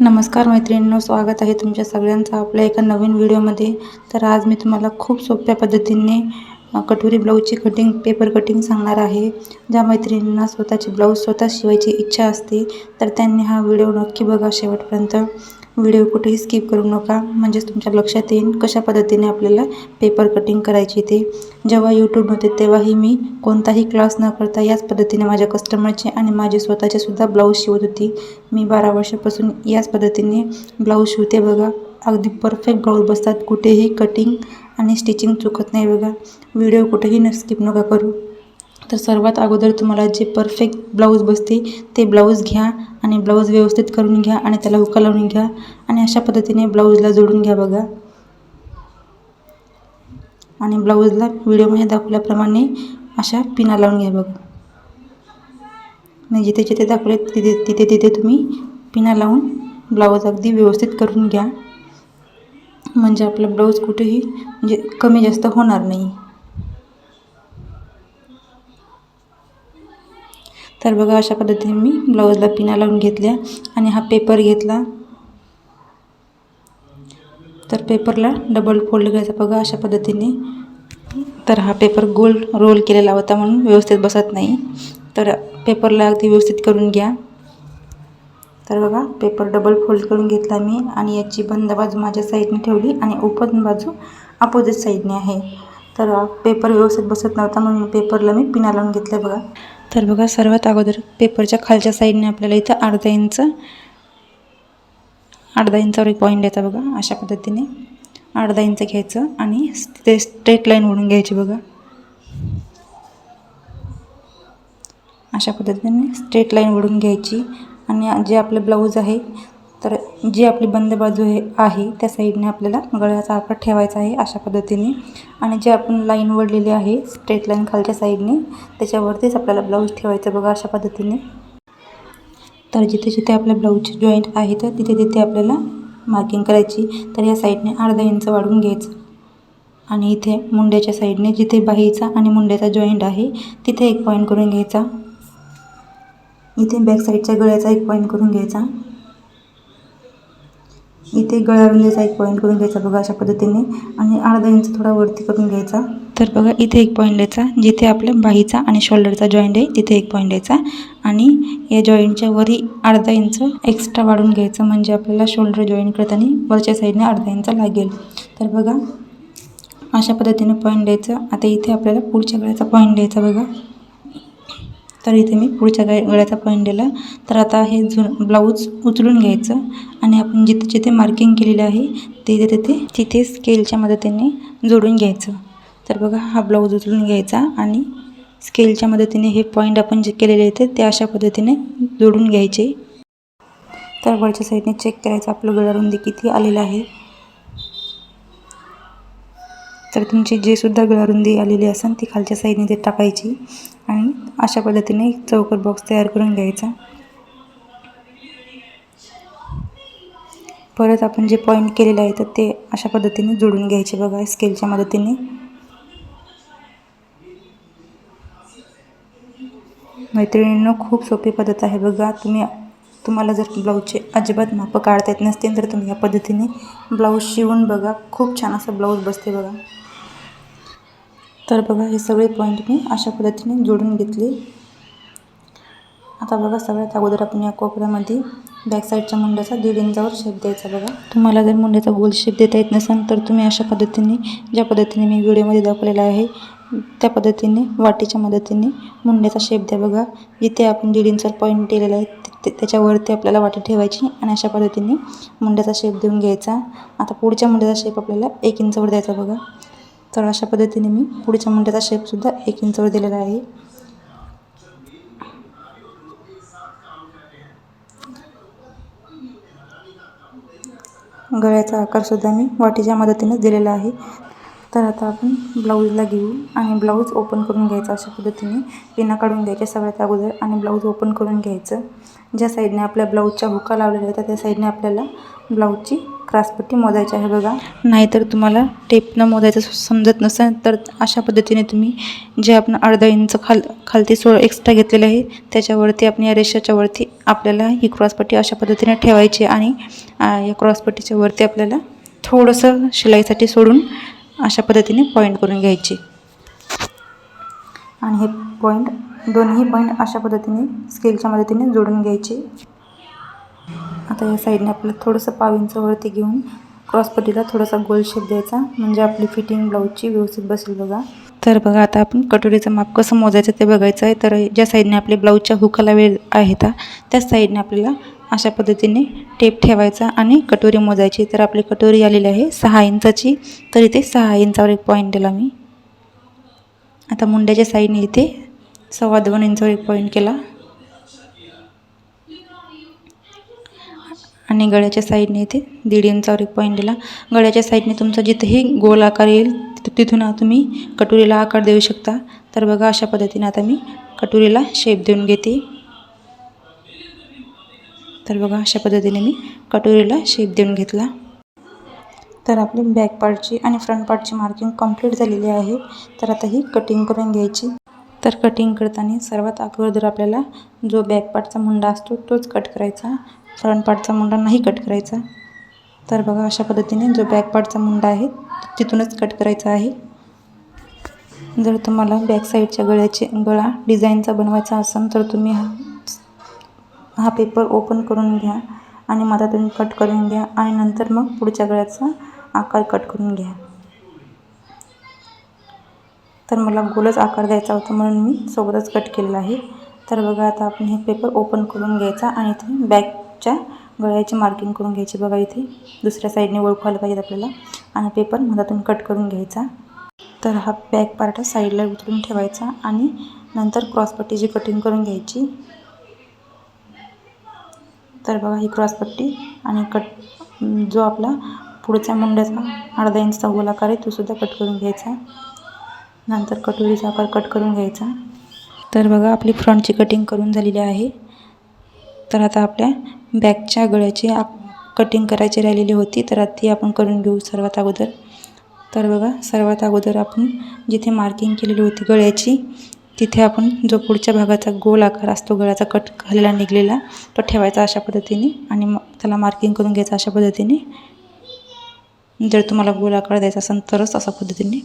नमस्कार मैत्रिणींनो, स्वागत आहे तुमच्या सगळ्यांचं आपल्या एका नवीन व्हिडिओमध्ये। तर आज मी तुम्हाला खूप सोप्या पद्धतीने कटोरी ब्लाऊजची पेपर कटिंग सांगणार आहे। ज्या मैत्रिणींना स्वतःचे ब्लाऊज स्वतः शिवायची इच्छा असते तर त्यांनी हा व्हिडिओ नक्की बघा शेवटपर्यंत। व्हिडिओ कुठेही स्किप करू नका, म्हणजेच तुमच्या लक्षात येईल कशा पद्धतीने आपल्याला पेपर कटिंग करायची ते। जेव्हा यूट्यूब नव्हते तेव्हाही मी कोणताही क्लास न करता याच पद्धतीने माझ्या कस्टमरचे आणि माझे स्वतःचे सुद्धा ब्लाऊज शिवत होती। मी 12 वर्षापासून याच पद्धतीने ब्लाऊज शिवते बघा। अगदी परफेक्ट ब्लाऊज बसतात, कुठेही कटिंग आणि स्टिचिंग चुकत नाही बघा। व्हिडिओ कुठेही स्किप नका करू। तर सर्वात अगोदर तुम्हाला जे परफेक्ट ब्लाऊज बसते ते ब्लाऊज घ्या आणि ब्लाऊज व्यवस्थित करून घ्या आणि त्याला हुक्का लावून घ्या आणि अशा पद्धतीने ब्लाऊजला जोडून घ्या बघा। आणि ब्लाऊजला व्हिडिओमध्ये दाखवल्याप्रमाणे अशा पिना लावून घ्या बघा। म्हणजे जिथे जिथे दाखवले तिथे तिथे तुम्ही पिना लावून ब्लाऊज अगदी व्यवस्थित करून घ्या, म्हणजे आपला ब्लाऊज कुठेही म्हणजे कमी जास्त होणार नाही। तर बघा अशा पद्धतीने मी ब्लाऊजला पिना लावून घेतल्या आणि हा पेपर घेतला। तर पेपरला डबल फोल्ड करायचा बघा अशा पद्धतीने। तर हा पेपर गोल रोल केलेला होता म्हणून व्यवस्थित बसत नाही, तर पेपरला अगदी व्यवस्थित करून घ्या। तर बघा पेपर डबल फोल्ड करून घेतला मी आणि याची बंद बाजू माझ्या साईडने ठेवली आणि ओपन बाजू अपोजिट साईडने आहे। तर पेपर व्यवस्थित बसत नव्हता म्हणून पेपरला मी पिना लावून घेतल्या बघा। तर बघा सर्वात अगोदर पेपरच्या खालच्या साईडने आपल्याला इथं अर्धा इंचावर एक पॉईंट द्यायचा बघा। अशा पद्धतीने अर्धा इंच घ्यायचं आणि ते स्ट्रेट लाईन ओढून घ्यायची बघा। अशा पद्धतीने स्ट्रेट लाईन ओढून घ्यायची आणि जे आपलं ब्लाऊज आहे तर जी आपली बंद बाजू आहे त्या साईडने आपल्याला गळ्याचा आकार ठेवायचा आहे अशा पद्धतीने। आणि जे आपण लाईन ओढलेली आहे स्ट्रेट लाईन खालच्या साईडने त्याच्यावरतीच आपल्याला ब्लाऊज ठेवायचं बघा अशा पद्धतीने। तर जिथे जिथे आपल्या ब्लाऊजचे जॉईंट आहे तर तिथे तिथे आपल्याला मार्किंग करायची। तर या साईडने अर्धा इंच वाढवून घ्यायचं आणि इथे मुंड्याच्या साईडने जिथे बाहीचा आणि मुंड्याचा जॉईंट आहे तिथे एक पॉईंट करून घ्यायचा। इथे बॅक साईडच्या गळ्याचा एक पॉईंट करून घ्यायचा। इथे गळ्यारुंदीचा एक पॉईंट करून घ्यायचा बघा अशा पद्धतीने आणि अर्धा इंच थोडा वरती करून घ्यायचा। तर बघा इथे एक पॉईंट द्यायचा, जिथे आपल्या बाहीचा आणि शोल्डरचा जॉईंट आहे तिथे एक पॉईंट द्यायचा आणि या जॉईंटच्या वरही अर्धा इंच एक्स्ट्रा वाढवून घ्यायचं, म्हणजे आपल्याला शोल्डर जॉईंट करताना वरच्या साईडने अर्धा इंच लागेल। तर बघा अशा पद्धतीने पॉईंट द्यायचं। आता इथे आपल्याला पुढच्या गळ्याचा पॉईंट द्यायचा बघा। तर इथे मी पुढच्या गळ्याचा पॉईंट दिला। तर आता हे ब्लाऊज उचलून घ्यायचं आणि आपण जिथे जिथे मार्किंग केलेले आहे तिथे स्केलच्या मदतीने जोडून घ्यायचं। तर बघा हा ब्लाऊज उचलून घ्यायचा आणि स्केलच्या मदतीने हे पॉईंट आपण जे केलेले आहेत ते अशा पद्धतीने जोडून घ्यायचे। तर वरच्या साईडने चेक करायचं आपलं गळारुंदी किती आलेलं आहे। तर तुमची जे सुद्धा गळारुंदी आलेली असेल ती खालच्या साईडने ते टाकायची आणि अशा पद्धतीने एक चौकोर बॉक्स तयार करून घ्यायचा। परत आपण जे पॉईंट केलेले आहे तर ते अशा पद्धतीने जोडून घ्यायचे बघा स्केलच्या मदतीने। मैत्रिणींनो खूप सोपी पद्धत आहे बघा। तुम्हाला जर ब्लाऊजचे अजिबात मापं काढता येत नसतील तर तुम्ही या पद्धतीने ब्लाऊज शिवून बघा, खूप छान असं ब्लाऊज बसते बघा। तर बघा हे सगळे पॉईंट मी अशा पद्धतीने जोडून घेतले। आता बघा सगळ्यात अगोदर आपण या कोपऱ्यामध्ये बॅक साईडच्या मुंड्याचा 1.5 इंचावर शेप द्यायचा बघा। तुम्हाला जर मुंड्याचा गोल शेप देता येत नसेल तर तुम्ही अशा पद्धतीने ज्या पद्धतीने मी व्हिडिओमध्ये दाखवलेला आहे त्या पद्धतीने वाटीच्या मदतीने मुंड्याचा शेप द्या बघा। जिथे आपण 1.5 इंचावर पॉईंट दिलेला आहे त्याच्यावरती आपल्याला वाटी ठेवायची आणि अशा पद्धतीने मुंड्याचा शेप देऊन घ्यायचा। आता पुढच्या मुंड्याचा शेप आपल्याला 1 इंचावर द्यायचा बघा। तर अशा पद्धतीने मी पुढच्या मुंड्याचा शेपसुद्धा 1 इंचावर दिलेला आहे। गळ्याचा आकारसुद्धा मी वाटीच्या मदतीनेच दिलेला आहे। तर आता आपण ब्लाऊजला घेऊ आणि ब्लाऊज ओपन करून घ्यायचा अशा पद्धतीने। पिना काढून घ्यायच्या सगळ्यात अगोदर आणि ब्लाऊज ओपन करून घ्यायचं। ज्या साईडने आपल्या ब्लाऊजच्या हुका लावलेल्या आहेत त्या साईडने आपल्याला ब्लाऊजची क्रॉसपट्टी मोजायची आहे बघा। नाहीतर तुम्हाला टेपनं मोजायचं समजत नसेल तर अशा पद्धतीने तुम्ही जे आपण अर्धा इंच खालती एक्स्ट्रा घेतलेले आहे त्याच्यावरती आपण या रेषेच्या वरती आपल्याला ही क्रॉसपट्टी अशा पद्धतीने ठेवायची आणि या क्रॉसपट्टीच्या वरती आपल्याला थोडंसं शिलाईसाठी सोडून अशा पद्धतीने पॉईंट करून घ्यायची आणि हे दोन्ही पॉईंट अशा पद्धतीने स्केलच्या मदतीने जोडून घ्यायचे। आता या साईडने आपल्याला थोडंसं 1.5 इंच वरती घेऊन क्रॉसपट्टीला थोडासा गोल शेप द्यायचा, म्हणजे आपली फिटिंग ब्लाऊजची व्यवस्थित बसेल बघा। तर बघा आता आपण कटोरीचं माप कसं मोजायचं ते बघायचं आहे। तर ज्या साईडने आपले ब्लाऊजच्या हुकाला वेळ आहेत त्याच साईडने आपल्याला अशा पद्धतीने टेप ठेवायचा आणि कटोरी मोजायची। तर आपली कटोरी आलेली आहे 6 इंचाची, तर इथे 6 इंचावर एक पॉईंट दिला मी। आता मुंड्याच्या साईडने इथे 2.25 इंचावर एक पॉईंट केला आणि गळ्याच्या साईडने इथे 1.5 इंचावर एक पॉईंट दिला। गळ्याच्या साईडने तुमचा जिथेही गोल आकार येईल तिथून तुम्ही कटोरीला आकार देऊ शकता। तर बघा अशा पद्धतीने आता मी कटोरीला शेप देऊन घेते। तर बघा अशा पद्धतीने मी कटोरीला शेप देऊन घेतला। तर आपली बॅक पार्टची आणि फ्रंट पार्टची मार्किंग कंप्लीट झालेली आहे। तर आता ही कटिंग करून घ्यायची। तर कटिंग करताना सर्वात अगोदर आपल्याला जो बॅक पार्टचा मुंडा असतो तोच कट करायचा, फ्रंट पार्टचा मुंडा नाही कट करायचा। तर बघा अशा पद्धतीने जो बॅक पार्टचा मुंडा आहे तिथूनच कट करायचा आहे। जर तुम्हाला बॅक साईडच्या गळा डिझाईनचा बनवायचा असेल तर तुम्ही हा पेपर ओपन करून घ्या आणि मधातून कट करून घ्या आणि नंतर मग पुढच्या गळ्याचा आकार कट करून घ्या। तर मला गोलच आकार द्यायचा होता म्हणून मी सोबतच कट केलेला आहे। तर बघा आता आपण हे पेपर ओपन करून घ्यायचा आणि इथे बॅकच्या गळ्याची मार्किंग करून घ्यायची। बघा इथे दुसऱ्या साईडने ओळखू आलं पाहिजे आपल्याला आणि पेपर मधातून कट करून घ्यायचा। तर हा बॅक पार्ट साईडला उतरून ठेवायचा आणि नंतर क्रॉसपट्टीची कटिंग करून घ्यायची। तर बघा ही क्रॉसपट्टी आणि जो आपला पुढच्या मुंड्याचा 1/2 इंचचा गोल आकार आहे तो सुद्धा कट करून घ्यायचा। नंतर कटोरीचा आकार कट करून घ्यायचा। तर बघा आपली फ्रंटची कटिंग करून झालेली आहे। तर आता आपल्या बॅकच्या गळ्याची कटिंग करायची राहिलेली होती, तर ती आपण करून घेऊ सर्वात अगोदर। तर बघा सर्वात अगोदर आपण जिथे मार्किंग केलेली होती गळ्याची तिथे आपण जो पुढच्या भागाचा गोल आकार असतो गळ्याचा कट झालेला निघलेला तो ठेवायचा अशा पद्धतीने आणि मग त्याला मार्किंग करून घ्यायचं अशा पद्धतीने। जर तुम्हाला गोल आकार द्यायचा असेल तरच अशा पद्धतीने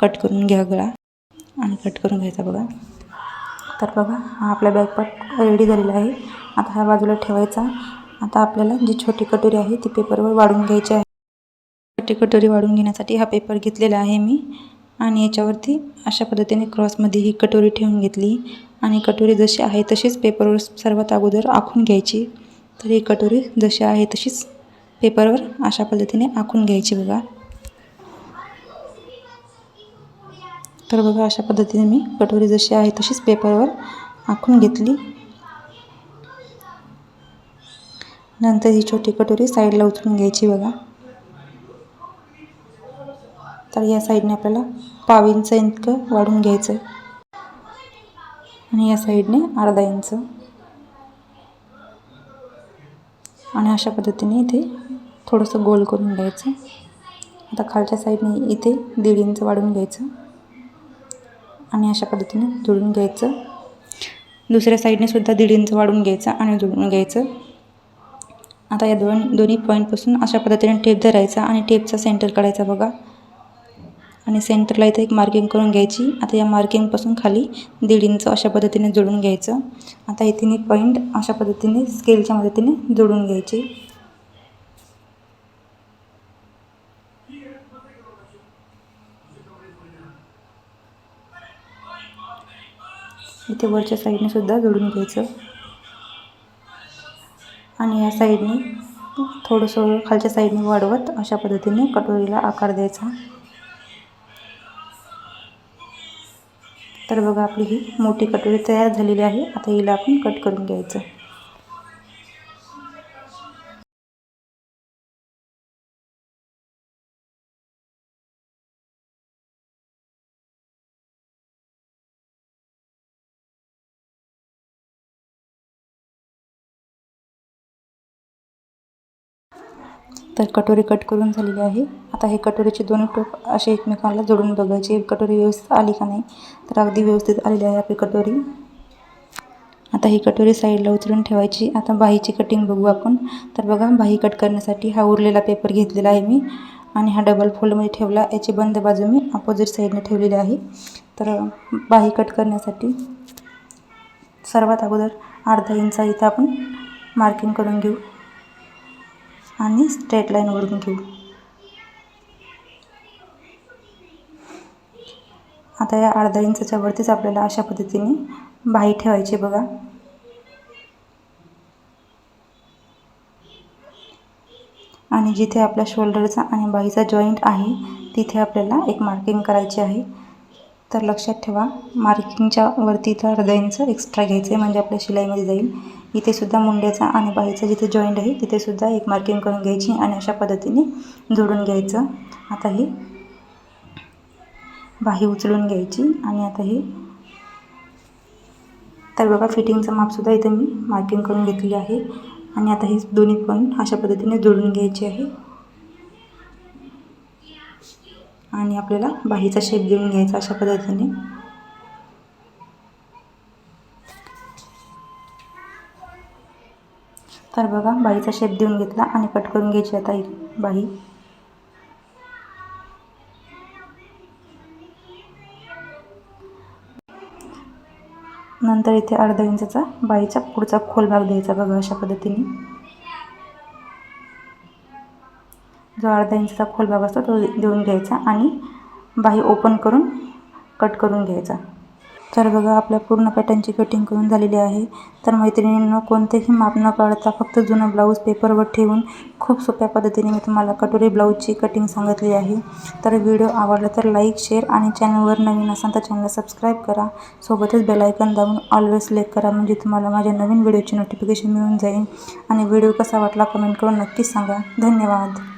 कट करून घ्या गळा आणि कट करून घ्यायचा बघा। तर बघा हा आपला बॅक पार्ट रेडी झालेला आहे। आता हा बाजूला ठेवायचा। आता आपल्याला जी छोटी कटोरी आहे ती पेपरवर वाढून घ्यायची आहे। छोटी कटोरी वाढून घेण्यासाठी हा पेपर घेतलेला आहे मी आणि याच्यावरती अशा पद्धतीने क्रॉसमध्ये ही कटोरी ठेवून घेतली आणि कटोरी जशी आहे तशीच पेपरवर सर्वात अगोदर आखून घ्यायची। तर ही कटोरी जशी आहे तशीच पेपरवर अशा पद्धतीने आखून घ्यायची बघा। तर बघा अशा पद्धतीने मी कटोरी जशी आहे तशीच पेपरवर आखून घेतली। नंतर ही छोटी कटोरी साईडला उचलून घ्यायची बघा। तर या साईडने आपल्याला 1/2 इंच इतकं वाढून घ्यायचं आणि या साईडने 1/2 इंच आणि अशा पद्धतीने इथे थोडंसं गोल करून घ्यायचं। आता खालच्या साईडने इथे 1.5 इंच वाढून घ्यायचं आणि अशा पद्धतीने जोडून घ्यायचं। दुसऱ्या साईडने सुद्धा 1.5 इंच वाढून घ्यायचं आणि जोडून घ्यायचं। आता या दोन्ही पॉईंटपासून अशा पद्धतीने टेप धरायचा आणि टेपचा सेंटर काढायचा बघा आणि सेंटरला इथे एक मार्किंग करून घ्यायची। आता या मार्किंगपासून खाली 1.5 इंच अशा पद्धतीने जोडून घ्यायचं। आता हे तिन्ही पॉईंट अशा पद्धतीने स्केलच्या मदतीने जोडून घ्यायचे। इथे वरच्या साईडने सुद्धा जोडून घ्यायचं आणि या साईडने थोडंसं खालच्या साईडने वाढवत अशा पद्धतीने कटोरीला आकार द्यायचा। तर बघा आपली ही मोठी कटोरी तयार झालेली आहे। आता हिला आपण कट करून घ्यायचं। तर कटोरी कट करून झालेली आहे। आता हे कटोरीचे दोन्ही टोक असे एकमेकांना जोडून बघायचे कटोरी व्यवस्थित आली का नाही। तर अगदी व्यवस्थित आलेली आहे आपली कटोरी। आता ही कटोरी साईडला उचलून ठेवायची। आता बाहीची कटिंग बघू आपण। तर बघा, बाही कट करण्यासाठी हा उरलेला पेपर घेतलेला आहे मी आणि हा डबल फोल्डमध्ये ठेवला। याची बंद बाजू मी अपोजिट साईडने ठेवलेली आहे। तर बाही कट करण्यासाठी सर्वात अगोदर अर्धा इंच इथं आपण मार्किंग करून घेऊ आणि स्ट्रेट लाईन ओढून घेऊ। आता या अर्धा इंचच्या वरतीच आपल्याला अशा पद्धतीने बाही ठेवायची बघा। आणि जिथे आपल्या शोल्डरचा आणि बाहीचा जॉईंट आहे तिथे आपल्याला एक मार्किंग करायची आहे। तर लक्षात ठेवा, मार्किंगच्या वरती इथं अर्धा इंच एक्स्ट्रा घ्यायचं आहे, म्हणजे आपल्या शिलाईमध्ये जाईल। इथे सुद्धा मुंड्याचा आणि बाहीचा जिथे जॉईंट आहे तिथे सुद्धा एक मार्किंग करून घ्यायची आणि अशा पद्धतीने जोडून घ्यायचं। आता ही बाही उचलून घ्यायची आणि आता ही तर बघा, फिटिंगचं मापसुद्धा इथे मी मार्किंग करून घेतली आहे आणि आता ही दोन्ही पॉईंट अशा पद्धतीने जोडून घ्यायचे आहे आणि आपल्याला बाहीचा शेप देऊन घ्यायचा अशा पद्धतीने। तर बघा, बाहीचा शेप देऊन घेतला आणि कट करून घ्यायची आता ही बाही। नंतर इथे अर्धा इंचचा बाहीचा पुढचा खोल भाग द्यायचा बघा अशा पद्धतीने। जो अर्धा इंचचा खोल भाग असतो तो देऊन घ्यायचा आणि बाही ओपन करून कट करून घ्यायचा। तर बघा, आपल्या पूर्ण पॅटर्नची कटिंग करून झालेली आहे। तर मैत्रिणींनो, कोणतेही माप न काढता फक्त जुनं ब्लाऊज पेपरवर ठेवून खूप सोप्या पद्धतीने मी तुम्हाला कटोरी ब्लाऊजची कटिंग सांगितली आहे। तर व्हिडिओ आवडला तर लाईक, शेअर आणि चॅनलवर नवीन असाल तर चॅनलला सबस्क्राईब करा। सोबतच बेल आयकॉन दाबून ऑलवेज सिलेक्ट करा, म्हणजे तुम्हाला माझ्या नवीन व्हिडिओची नोटिफिकेशन मिळून जाईल। आणि व्हिडिओ कसा वाटला कमेंट करून नक्कीच सांगा। धन्यवाद।